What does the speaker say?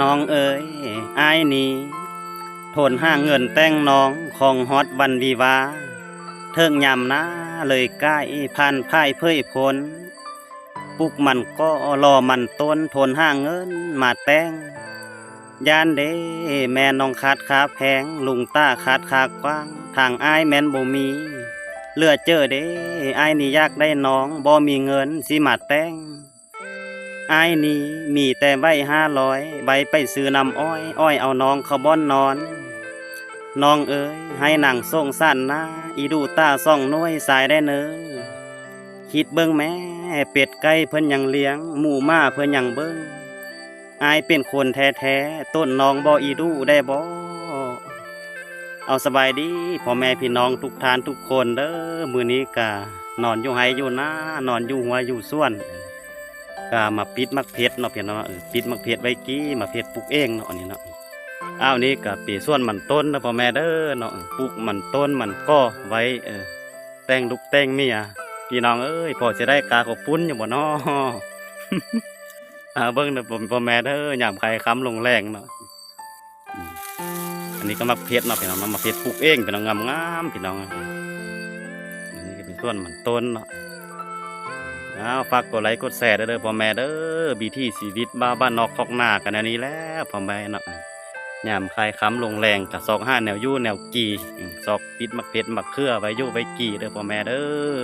น้องเอ๋ยอ้ายนี้โทนห้างเงินแต่งน้องของฮอดวันวิวาเทิงยำนะเลยใกล้พันพ่ายเพ่ยพ้นปุกมันก็รอมันต้นโทนห้างเงินมาแต่งยานเด้แม่น้องขาดขาแพงลุงต้าขาดขากว้างทางอ้ายแม่นบ่มีเลือเจอเด้อ้ายนี่อยากได้น้องบ่มีเงินสิมาแต่ง อ้ายนี้มีแต่ใบ500ใบไปซื้อน้ำอ้อยอ้อยเอาน้องเขาบ่อนนอนน้องเอ๋ยให้หนังส่งสั้นนะอีดูตาส่องน้อยสายได้เนอคิดเบิ่งแม่เป็ดไก่เพิ่นยังเลี้ยงหมูม้าเพิ่นยังเบิ่งอ้ายเป็นคนแท้ๆต้นน้องบ่อีดูได้บ่เอาสบายดีพ่อแม่พี่น้องทุกท่านทุกคนเด้อมื้อนี้กะนอนอยู่ไห้อยู่นานอนอยู่หัวอยู่สวนก็มาปิดมักเพชรเนาะพี่น้องปิดมักเพชรไว้กี้มาเพชรปลูกเองเนาะอันนี้เนาะอ้าวนี่ก็ปีส่วนมันต้นนะพ่อแม่เด้อเนาะปลูกมันต้นมันก็ไว้แต่งลูกแต่งเมียพี่น้องเอ้ยพอจะได้กาขอบปุ้นอยู่บ่เนาะ เบิ่งเด้อพ่อแม่เด้อยามใครค้ำลงแรงเนาะอืมอันนี้ก็มักเพชรเนาะพี่น้องมาเพชรปลูกเองพี่น้องงามๆพี่น้องอันนี้ก็เป็นส่วนมันต้นเนาะฝากกดไลค์กดแชร์เด้อพ่อแม่เด้อบีที่ชีวิตบ้านนอกคอกนากันอันนี้แล้วพ่อแม่เนาะยามใครค้ำลงแรงกับซอก5แนวยู่แนวกีซอกปิดมักเพชรมักเครือไว้ยู่ไว้กีเด้อพ่อแม่เด้อ